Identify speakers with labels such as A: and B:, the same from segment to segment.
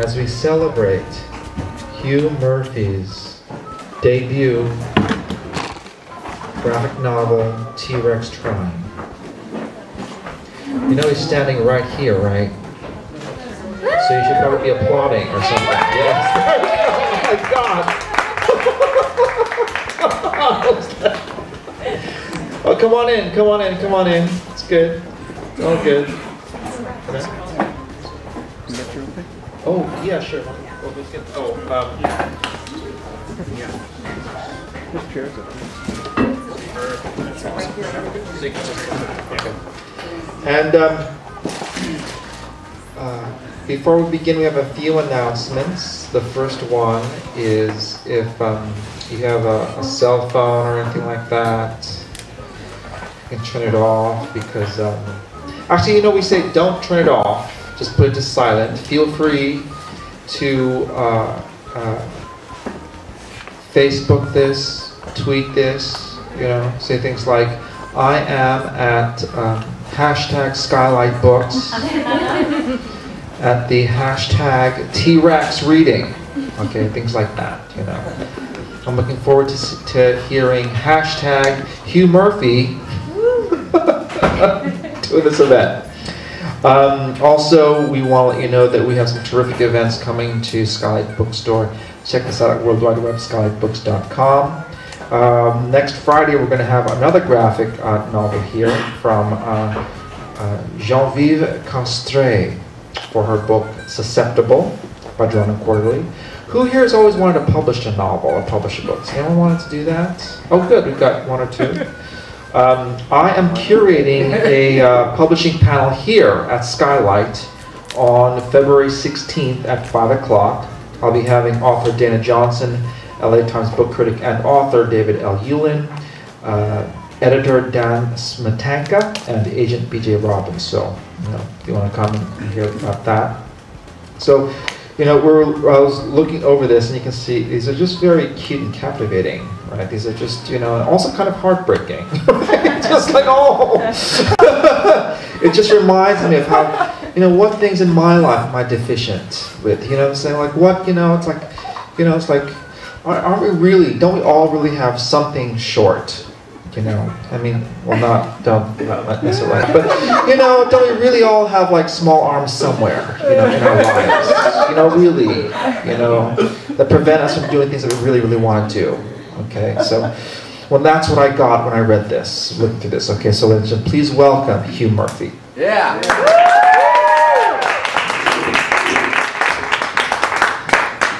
A: as we celebrate Hugh Murphy's debut graphic novel, T-Rex Trying. You know he's standing right here, right? So you should probably be applauding or something. Yes. Oh my God! Oh, come on in, come on in, come on in. It's good. It's all good. Oh, yeah, sure. Oh, let's get, yeah. This chair's up here. And before we begin, we have a few announcements. The first one is if you have a cell phone or anything like that, you can turn it off because, actually, you know, we say don't turn it off, just put it to silent. Feel free to Facebook this, tweet this, you know, say things like, I am at hashtag Skylight Books, at the hashtag T-Rex Reading, okay, things like that, you know. I'm looking forward to hearing hashtag Hugh Murphy to this event. Also, we want to let you know that we have some terrific events coming to Skylight Bookstore. Check this out at worldwideweb.skylightbooks.com. Next Friday, we're going to have another graphic novel here from Genevieve Castré for her book Susceptible by Drone Quarterly. Who here has always wanted to publish a novel or publish a book? Has anyone wanted to do that? Oh, good. We've got one or two. I am curating a publishing panel here at Skylight on February 16th at 5 o'clock. I'll be having author Dana Johnson, LA Times book critic and author David L. Hewlin, editor Dan Smetanka, and agent BJ Robbins. So, you know, if you want to come and hear about that. So, you know, I was looking over this, and you can see these are just very cute and captivating, right? These are just, you know, and also kind of heartbreaking. Just like, oh! It just reminds me of how, you know, what things in my life am I deficient with? You know what I'm saying? Like, what, you know, it's like, you know, it's like, aren't we really, don't we all really have something short? You know, I mean, well, don't necessarily, but, you know, don't we really all have, like, small arms somewhere, you know, in our lives? You know, really, you know, that prevent us from doing things that we really, really want to do, okay? So, well, that's what I got when I read this, looked through this, okay? So, ladies and gentlemen, please welcome Hugh Murphy.
B: Yeah.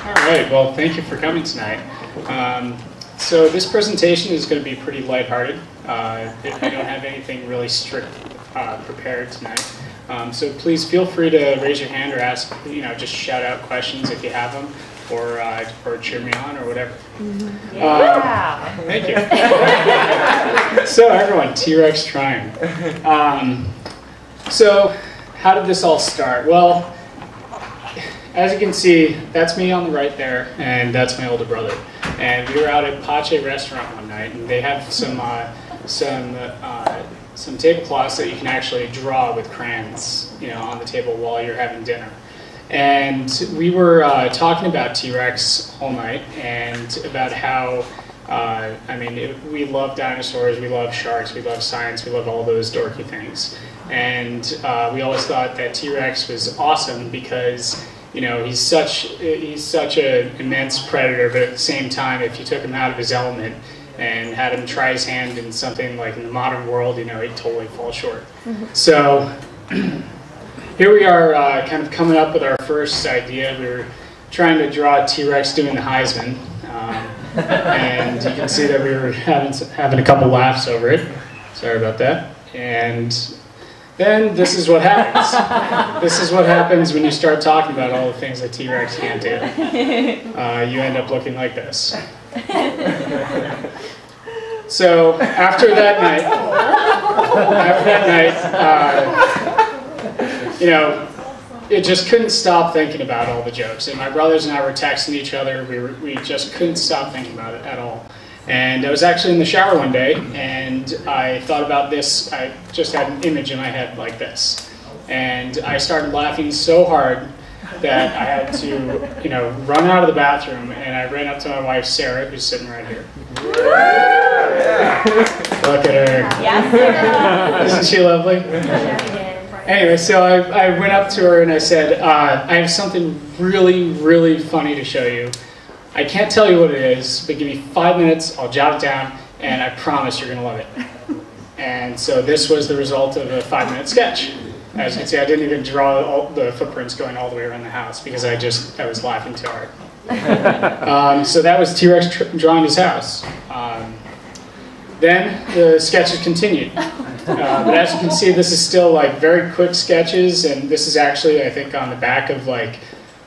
C: All right, well, thank you for coming tonight. So this presentation is going to be pretty lighthearted. I don't have anything really strict prepared tonight. So please feel free to raise your hand or ask, you know, just shout out questions if you have them, or cheer me on or whatever.
D: Yeah.
C: Thank you. So everyone, T-Rex Trying. So how did this all start? Well, as you can see, that's me on the right there, and that's my older brother. And we were out at Pache Restaurant one night, and they have some tablecloths that you can actually draw with crayons, you know, on the table while you're having dinner. And we were talking about T-Rex all night, and about how, I mean, we love dinosaurs, we love sharks, we love science, we love all those dorky things. And we always thought that T-Rex was awesome because, you know, he's such an immense predator, but at the same time, if you took him out of his element and had him try his hand in something like in the modern world, you know, he'd totally fall short. So here we are kind of coming up with our first idea. We were trying to draw a T-Rex doing the Heisman, and you can see that we were having a couple laughs over it. Sorry about that. And then this is what happens. This is what happens when you start talking about all the things that T-Rex can't do. You end up looking like this. So after that night, you know, it just couldn't stop thinking about all the jokes. And my brothers and I were texting each other. We just couldn't stop thinking about it at all. And I was actually in the shower one day, and I thought about this. I just had an image in my head like this. And I started laughing so hard that I had to, run out of the bathroom, and I ran up to my wife, Sarah, who's sitting right here. Look at her.
D: Yes, Sarah.
C: Isn't she lovely? Anyway, so I went up to her and I said, I have something really, really funny to show you. I can't tell you what it is, but give me 5 minutes, I'll jot it down, and I promise you're going to love it. And so this was the result of a 5-minute sketch. As you can see, I didn't even draw all the footprints going all the way around the house because I was laughing too hard. So that was T-Rex drawing his house. Then the sketches continued. But as you can see, this is still like very quick sketches, and this is actually, I think, on the back of like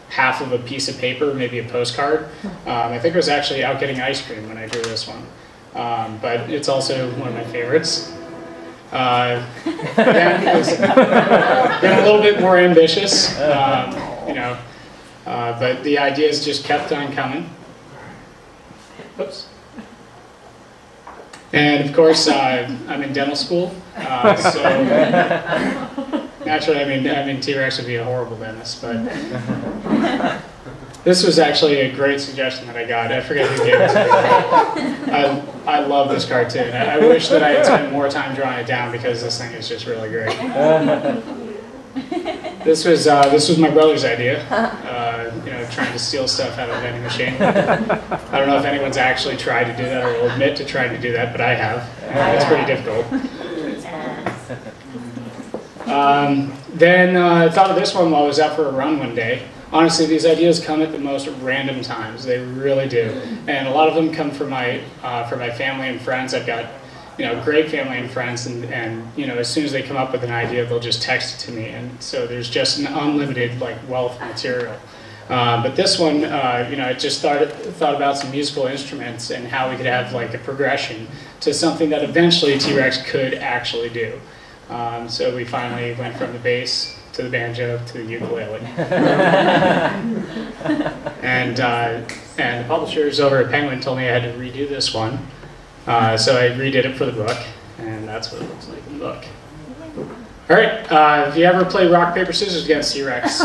C: half of a piece of paper, maybe a postcard. I think I was actually out getting ice cream when I drew this one. But it's also one of my favorites. Then a little bit more ambitious, but the ideas just kept on coming. Oops. And of course, I'm in dental school, so naturally, I mean, T-Rex would be a horrible dentist, but this was actually a great suggestion that I got. I forget who gave it to me. I love this cartoon. I wish that I had spent more time drawing it down because this thing is just really great. This was my brother's idea. Trying to steal stuff out of a vending machine. I don't know if anyone's actually tried to do that or will admit to trying to do that, but I have. It's pretty difficult. Then I thought of this one while I was out for a run one day. Honestly, these ideas come at the most random times. They really do, and a lot of them come from my family and friends. I've got great family and friends, and as soon as they come up with an idea, they'll just text it to me, and so there's just an unlimited wealth of material. But this one, I just thought about some musical instruments and how we could have a progression to something that eventually T-Rex could actually do. So we finally went from the bass to the banjo to the ukulele. And the publishers over at Penguin told me I had to redo this one. So I redid it for the book, and that's what it looks like in the book. All right, if you ever play rock, paper, scissors against T-Rex,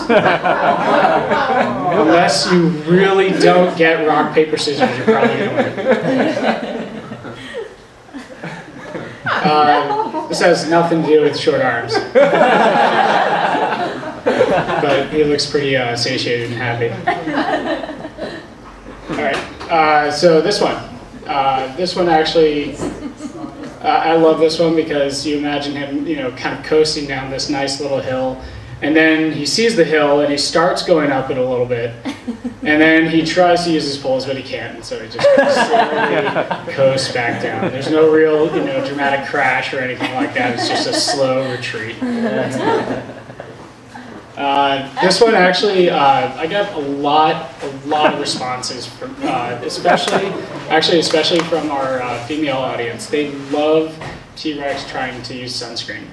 C: unless you really don't get rock, paper, scissors, you're probably going to win. This has nothing to do with short arms. But he looks pretty satiated and happy. All right, so this one. This one actually, I love this one because you imagine him, kind of coasting down this nice little hill, and then he sees the hill and he starts going up it a little bit, and then he tries to use his poles, but he can't, and so he just slowly coasts back down. There's no real, dramatic crash or anything like that. It's just a slow retreat. This one actually, I got a lot of responses from, especially from our female audience. They love T-Rex trying to use sunscreen.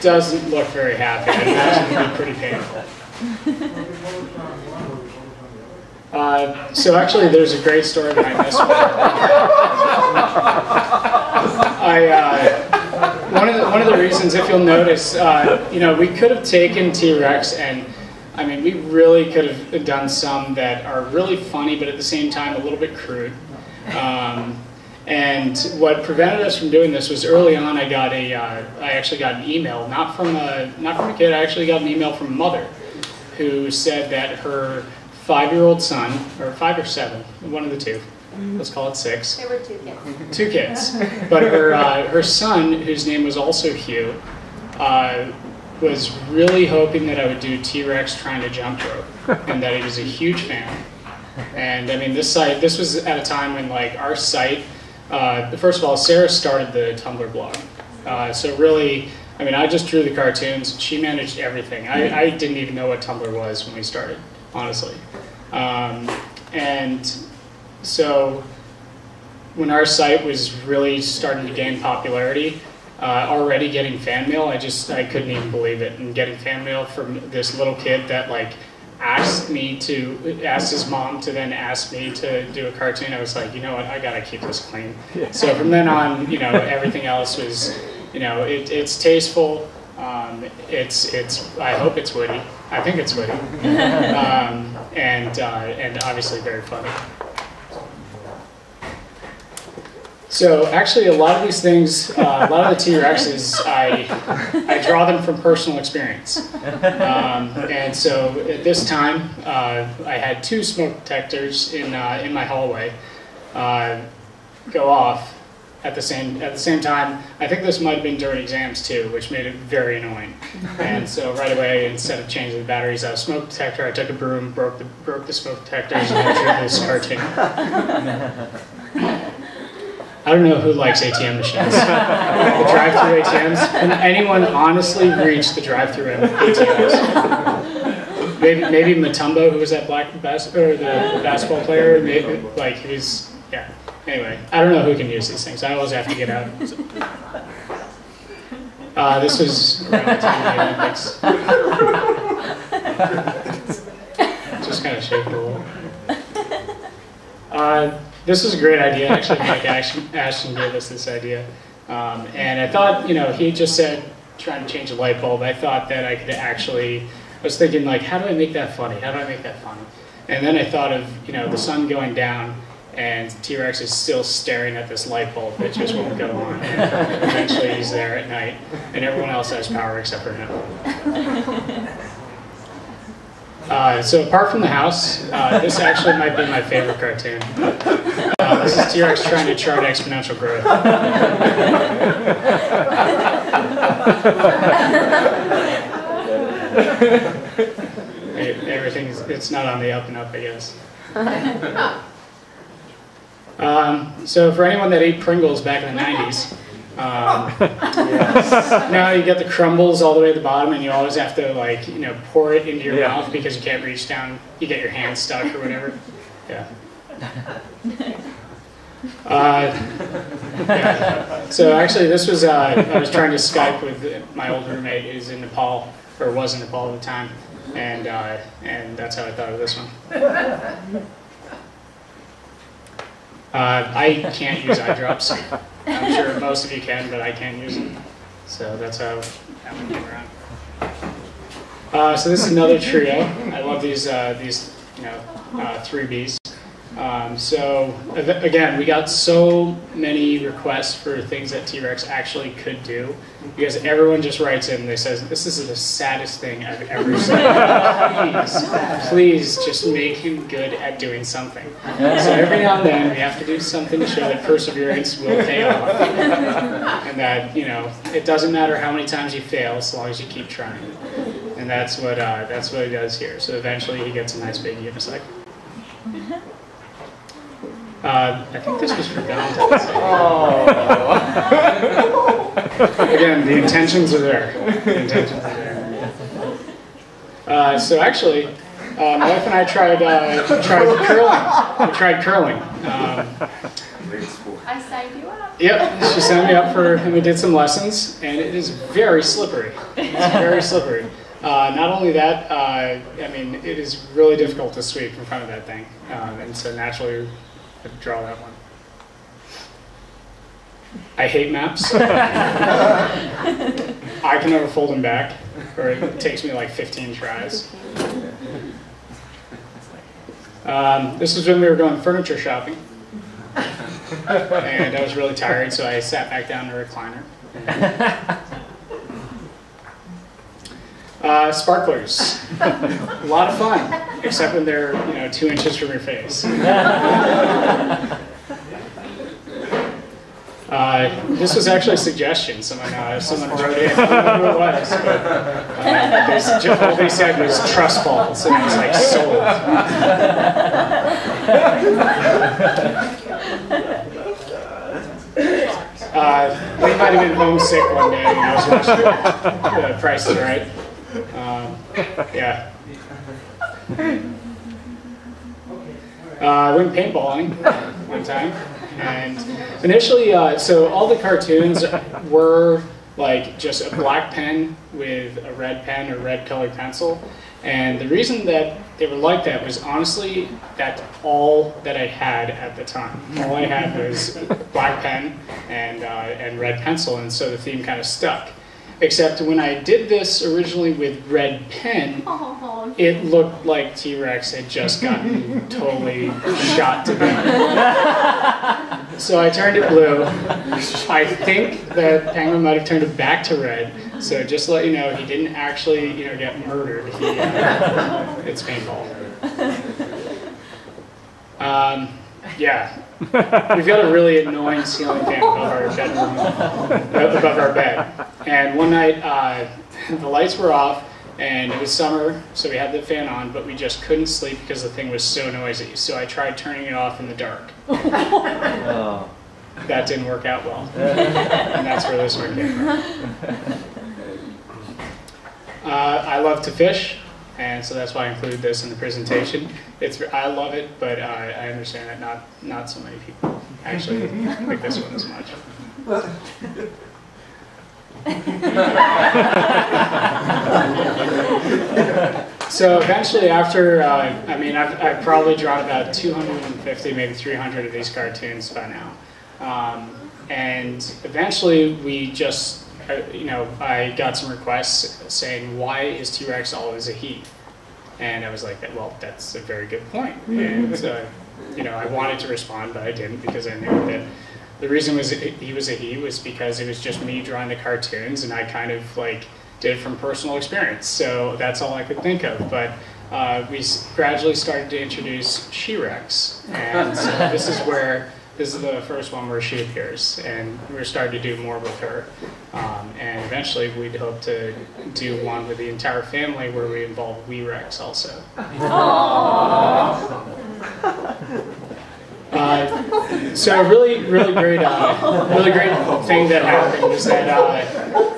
C: Doesn't look very happy. I imagine it would be pretty painful. So actually, there's a great story behind this one. One of the reasons, if you'll notice, we could have taken T-Rex and, we really could have done some that are really funny, but at the same time a little bit crude. And what prevented us from doing this was early on I actually got an email, not from a kid, I actually got an email from a mother who said that her 5-year-old son, or 5 or 7, one of the two, let's call it 6.
D: There were 2 kids.
C: 2 kids. But her son, whose name was also Hugh, was really hoping that I would do T-Rex trying to jump rope, and that he was a huge fan. And this was at a time when our site, first of all, Sarah started the Tumblr blog. So really, I just drew the cartoons. She managed everything. I didn't even know what Tumblr was when we started, honestly. And so when our site was really starting to gain popularity, already getting fan mail, I couldn't even believe it. And getting fan mail from this little kid that asked his mom to then ask me to do a cartoon, I was like, you know what, I gotta keep this clean. So from then on, everything else was, it's tasteful, I hope it's witty. I think it's witty, and obviously very funny. So actually, a lot of these things, a lot of the T-Rexes, I draw them from personal experience. And so at this time, I had 2 smoke detectors in my hallway go off at the same time. I think this might have been during exams too, which made it very annoying. And so right away, instead of changing the batteries out of smoke detector, I took a broom, broke the smoke detectors, and I drew this cartoon. I don't know who likes ATM machines. The drive-through ATMs. Can anyone honestly reach the drive-through ATMs? Maybe Mutombo, who was that the basketball player. Maybe, like he was, yeah. Anyway, I don't know who can use these things. I always have to get out. This was around the time of the Olympics. Just kind of shake it a little. This was a great idea, actually. Mike Ashton gave us this idea. And I thought, he just said trying to change a light bulb. I thought that I could actually, I was thinking like, how do I make that funny? How do I make that funny? And then I thought of, the sun going down and T-Rex is still staring at this light bulb that just won't go on. And eventually he's there at night and everyone else has power except for him. So apart from the house, this actually might be my favorite cartoon. This is T-Rex trying to chart exponential growth. It's not on the up and up, I guess. So for anyone that ate Pringles back in the 90s, now you get the crumbles all the way at the bottom and you always have to pour it into your mouth because you can't reach down, you get your hand stuck or whatever. Yeah. So actually this was, I was trying to Skype with my old roommate who's in Nepal, or was in Nepal at the time, and that's how I thought of this one. I can't use eye drops. I'm sure most of you can, but I can't use them. So that's how that one came around. So this is another trio. I love these 3Bs. So again, we got so many requests for things that T-Rex actually could do because everyone just writes in and they says, this is the saddest thing I've ever seen. Please just make him good at doing something. So every now and then we have to do something to show that perseverance will pay off. And that, it doesn't matter how many times you fail as long as you keep trying. And that's what he does here. So eventually he gets a nice big unicycle. I think this was for Valentine's Day. Oh. Again, the intentions are there. The intentions are there. So actually, my wife and I tried curling. We tried curling.
D: I signed you up.
C: Yep, she signed me up and we did some lessons, and it is very slippery. It's very slippery. Not only that, it is really difficult to sweep in front of that thing, and so naturally, I draw that one. I hate maps. I can never fold them back, or it takes me like 15 tries. This was when we were going furniture shopping, and I was really tired, so I sat back down in a recliner. Sparklers, a lot of fun, except when they're 2 inches from your face. This was actually a suggestion. Someone wrote in. I don't know who it was, but all they said was trust falls, and I was like, sold. We might have been homesick one day when I was watching The Price is Right. Yeah. I went paintballing one time, and initially, so all the cartoons were like just a black pen with a red pen or red colored pencil, and the reason that they were like that was honestly that's all that I had at the time. All I had was black pen and red pencil, and so the theme kind of stuck. Except when I did this originally with red pen, it looked like T-Rex had just gotten totally shot to death. So I turned it blue. I think the penguin might have turned it back to red. So just to let you know, he didn't actually, get murdered. It's painful. Yeah. We've got a really annoying ceiling fan above our bedroom, above our bed. And one night, the lights were off, and it was summer, so we had the fan on, but we just couldn't sleep because the thing was so noisy. So I tried turning it off in the dark.
B: Oh.
C: That didn't work out well. And that's where this one came from. I love to fish, and so that's why I included this in the presentation. I love it, but I understand that not so many people actually like this one as much. So eventually, after I've probably drawn about 250, maybe 300 of these cartoons by now, and eventually we just. I got some requests saying, why is T-Rex always a he? And I was like, well, that's a very good point. And I wanted to respond, but I didn't because I knew that the reason he was a he was because it was just me drawing the cartoons, and I kind of did it from personal experience. So that's all I could think of. But we gradually started to introduce She-Rex, and so this is the first one where she appears, and we're starting to do more with her. And eventually we'd hope to do one with the entire family where we involve Wee-Rex also. So a really great thing that happened was that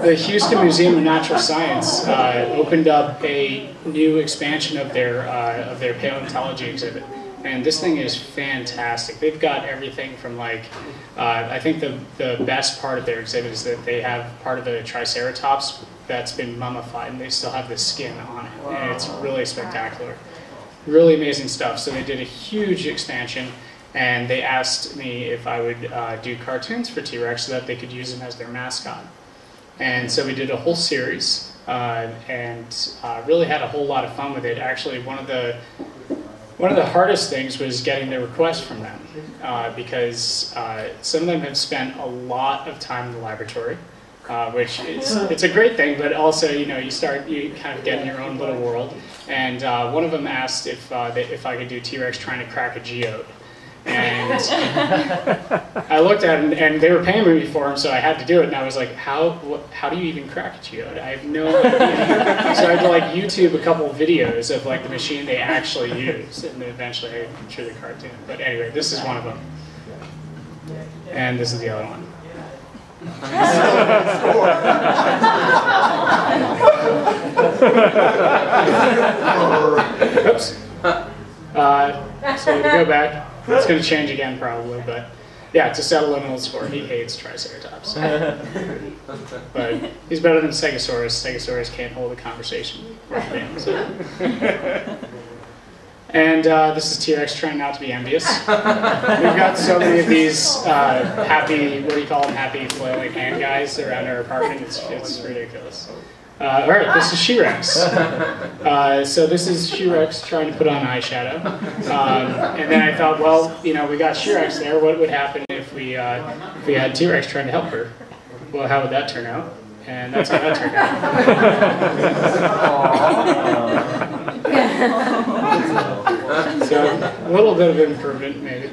C: the Houston Museum of Natural Science opened up a new expansion of their paleontology exhibit. And this thing is fantastic. They've got everything from I think the best part of their exhibit is that they have part of the Triceratops that's been mummified, and they still have the skin on it. Wow. And it's really spectacular. Really amazing stuff. So they did a huge expansion, and they asked me if I would do cartoons for T-Rex so that they could use him as their mascot. And so we did a whole series, and really had a whole lot of fun with it. Actually, one of the hardest things was getting the requests from them, because some of them have spent a lot of time in the laboratory, which it's a great thing, but also you kind of get in your own little world. And one of them asked if I could do T-Rex trying to crack a geode. And I looked at it, and they were paying me for him, so I had to do it. And I was like, how do you even crack a geode? I have no idea. So I had to YouTube a couple of videos of the machine they actually use, and then eventually I drew the cartoon. But anyway, this is one of them, and this is the other one. Oops. So to go back. It's going to change again probably, but yeah, to settle in old score, he hates Triceratops. But he's better than Stegosaurus. Stegosaurus can't hold a conversation with him. So. And this is T-Rex trying not to be envious. We've got so many of these happy, what do you call them, happy flailing hand guys around our apartment. It's ridiculous. All right, this is She-Rex. So this is She-Rex trying to put on eyeshadow. And then I thought, well, we got She-Rex there. What would happen if we had T-Rex trying to help her? Well, how would that turn out? And that's how that turned out. So a little bit of improvement, maybe.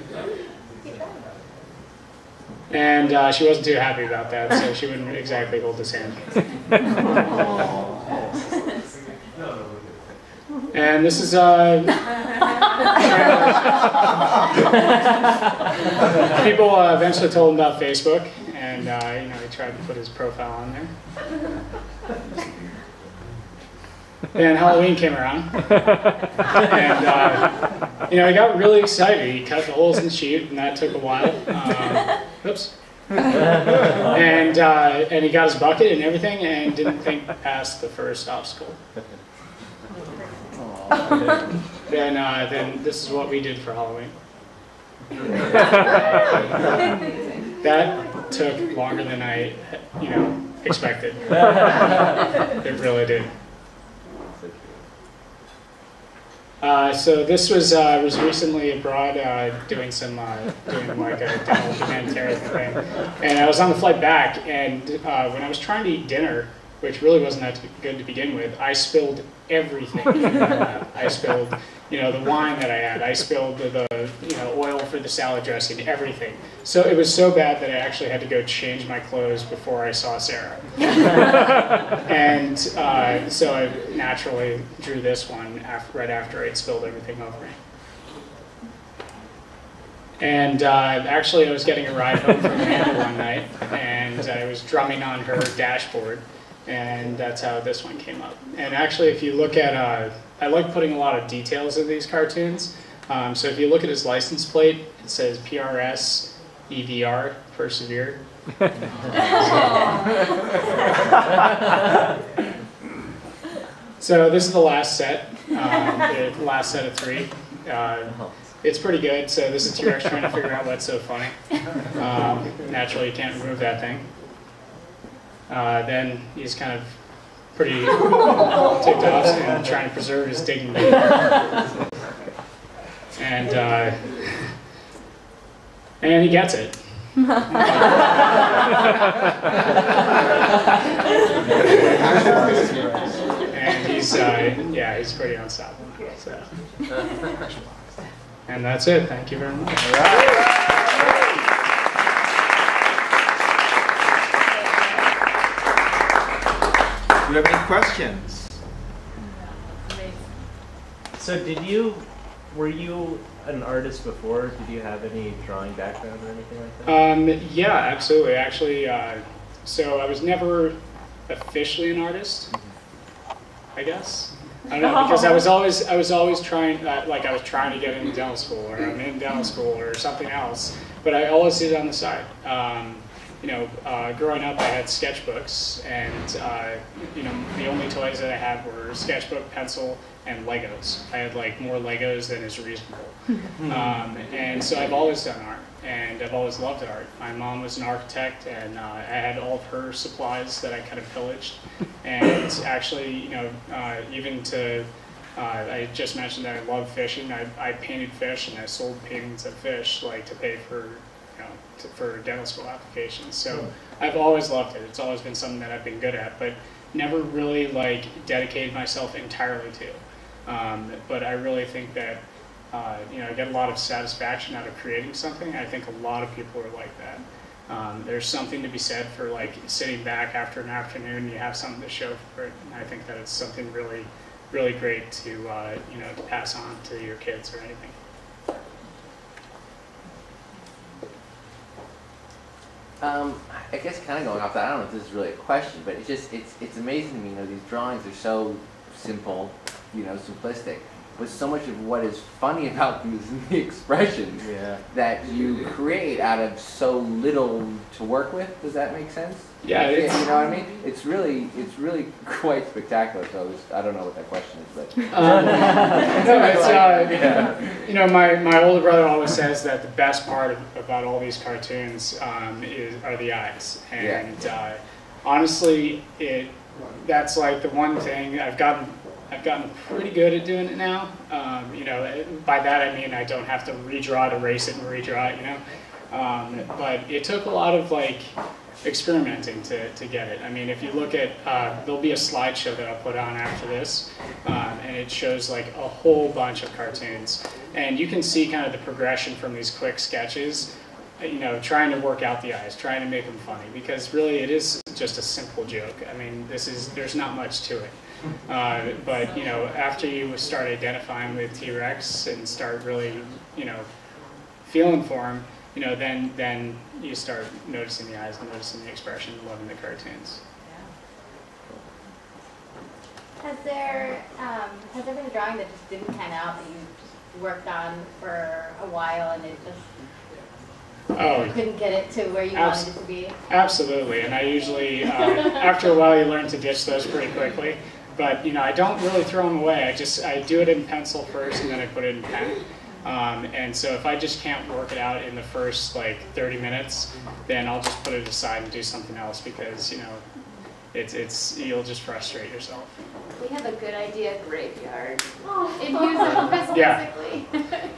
C: And she wasn't too happy about that, so she wouldn't exactly hold his hand. And this is people eventually told him about Facebook, and he tried to put his profile on there. And Halloween came around, and he got really excited. He cut the holes in the sheet, and that took a while. Oops. And he got his bucket and everything, and didn't think past the first obstacle. Then this is what we did for Halloween. That took longer than I expected. It really did. So this was recently abroad doing like a dental humanitarian thing, and I was on the flight back, and when I was trying to eat dinner, which really wasn't that good to begin with, I spilled everything in my lap. I spilled, the wine that I had. I spilled the oil for the salad dressing, everything. So it was so bad that I actually had to go change my clothes before I saw Sarah. And so I naturally drew this one right after I'd spilled everything over me. And actually, I was getting a ride home from Amanda one night, and I was drumming on her dashboard, and that's how this one came up. And actually, if you look at, I like putting a lot of details in these cartoons. So if you look at his license plate, it says PRS EVR, persevere. So this is the last set, the last set of 3. It's pretty good. So this is T-Rex trying to figure out what's so funny. Naturally, you can't remove that thing. Then he's kind of pretty ticked off and trying to preserve his dignity. And he gets it. And he's pretty unstoppable. So. And that's it. Thank you very much.
B: All right.
E: Do you have any questions?
B: So were you an artist before? Did you have any drawing background or anything like that?
C: Yeah, absolutely. Actually, so I was never officially an artist, I guess. I don't know, because I was always trying, like I was trying to get into dental school, or I'm in dental school, or something else. But I always did it on the side. Growing up, I had sketchbooks, and the only toys that I had were sketchbook, pencil, and Legos. I had like more Legos than is reasonable. And so I've always done art, and I've always loved art. My mom was an architect, and I had all of her supplies that I kind of pillaged. And actually, even to, I just mentioned that I love fishing. I painted fish, and I sold paintings of fish, like to pay for, for dental school applications. So I've always loved it. It's always been something that I've been good at, but never really like dedicated myself entirely to. But I really think that I get a lot of satisfaction out of creating something. I think a lot of people are like that. There's something to be said for like sitting back after an afternoon and you have something to show for it. And I think that it's something really, really great to to pass on to your kids or anything.
F: I guess kind of going off that, I don't know if this is really a question, but it's amazing to me, these drawings are so simple, simplistic, but so much of what is funny about them is in the expressions that you create out of so little to work with. Does that make sense?
C: Yeah,
F: you know what I mean? It's really quite spectacular. So I don't know what that question is, but
C: no, my older brother always says that the best part about all these cartoons are the eyes, and honestly, that's like the one thing I've gotten pretty good at doing it now. By that I mean I don't have to redraw it, erase it, and redraw it. But it took a lot of like experimenting to get it. I mean, if you look at, there'll be a slideshow that I'll put on after this, and it shows like a whole bunch of cartoons, and you can see kind of the progression from these quick sketches. Trying to work out the eyes, trying to make them funny, because really it is just a simple joke. I mean, there's not much to it. But after you start identifying with T-Rex and start really, feeling for him, then you start noticing the eyes, noticing the expression, loving the cartoons.
G: Has there been a drawing that just didn't pan out that you just worked on for a while and it just you couldn't get it to where you wanted it to be? Absolutely, and I usually, after a while, you learn to ditch those pretty quickly. But I don't really throw them away. I do it in pencil first, and then I put it in pen. And so if I just can't work it out in the first like 30 minutes, then I'll just put it aside and do something else, because
C: you'll just frustrate yourself.
D: We have a good idea graveyard.
G: It uses
C: Yeah.
G: physically.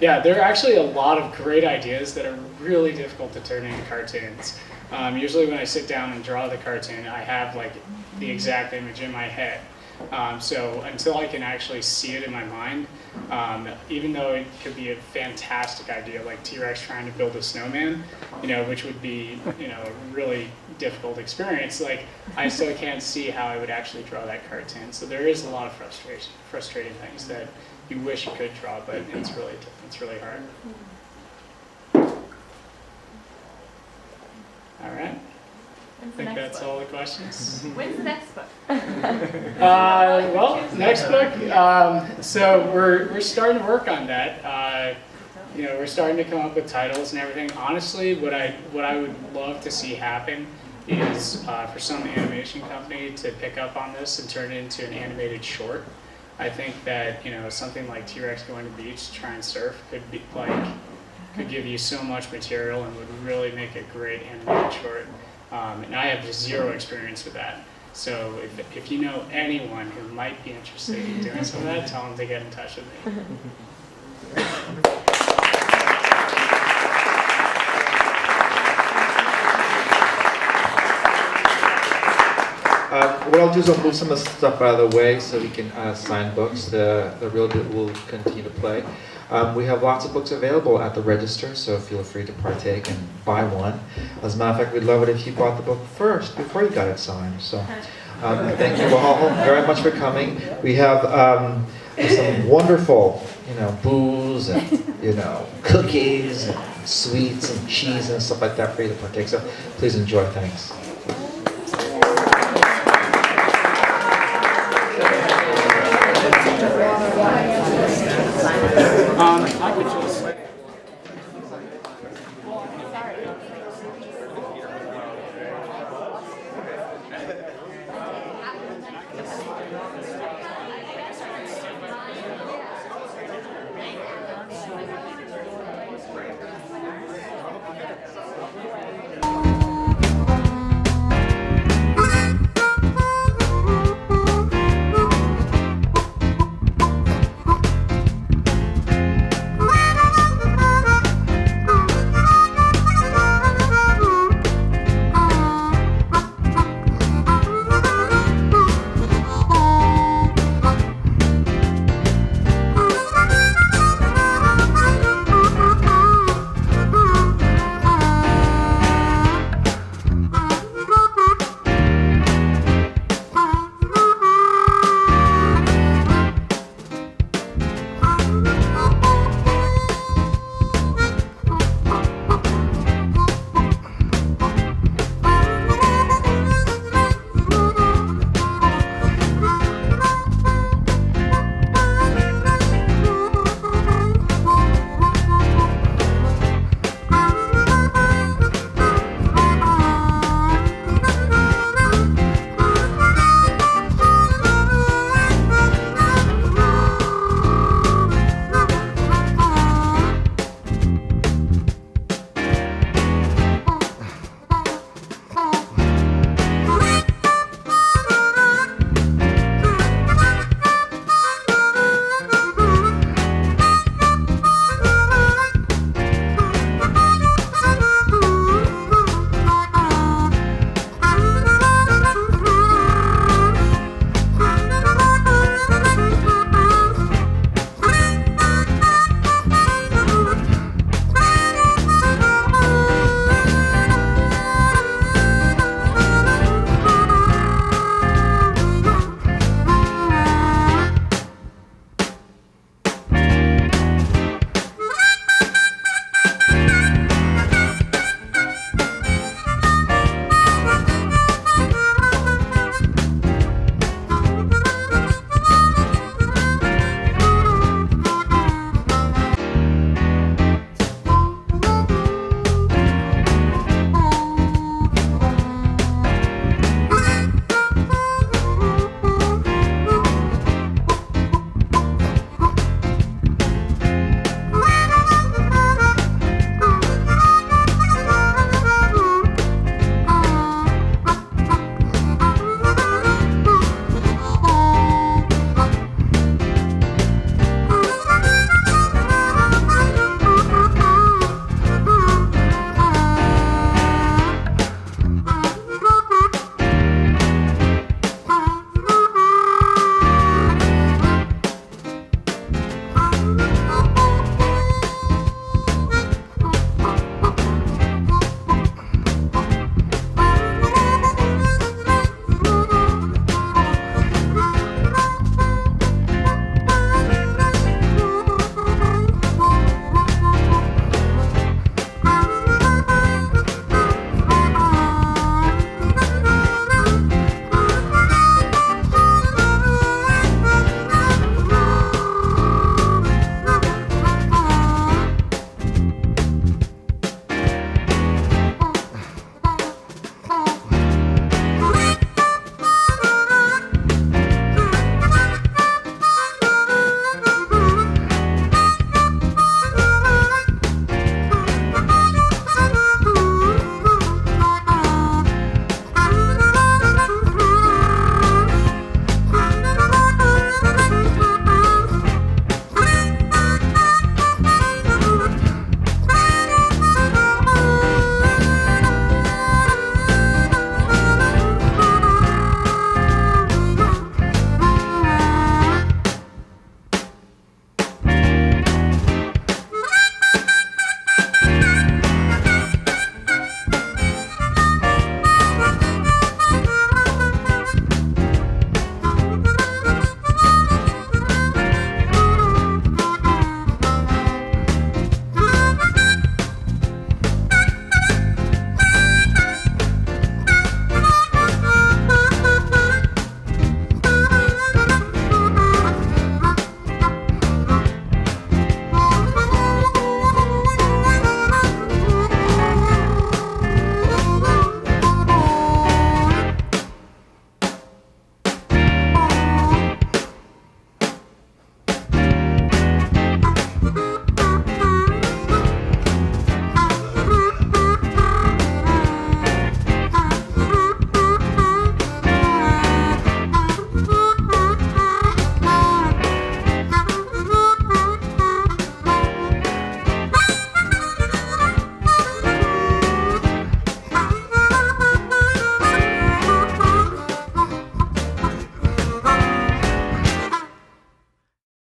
C: Yeah, there are actually a lot of great ideas that are really difficult to turn into cartoons. Usually when I sit down and draw the cartoon, I have like the exact image in my head. So until I can actually see it in my mind, even though it could be a fantastic idea, like T-Rex trying to build a snowman, which would be, a really difficult experience, like I still can't see how I would actually draw that cartoon. So there is a lot of frustrating things that you wish you could draw, but it's really hard. All right. I think that's all the questions.
D: When's the next book?
C: Well, next book. So we're starting to work on that. We're starting to come up with titles and everything. Honestly, what I would love to see happen is for some animation company to pick up on this and turn it into an animated short. I think that something like T-Rex going to the beach to try and surf could give you so much material and would really make a great animated short. And I have just zero experience with that. So if you know anyone who might be interested in doing some of that, tell them to get in touch with me.
A: What I'll do is I'll move some of the stuff out of the way so we can sign books. The real bit will continue to play. We have lots of books available at the register, so feel free to partake and buy one. As a matter of fact, we'd love it if you bought the book first before you got it signed. So thank you all very much for coming. We have some wonderful, booze and cookies and sweets and cheese and stuff like that for you to partake. So please enjoy. Thanks.
C: I could just.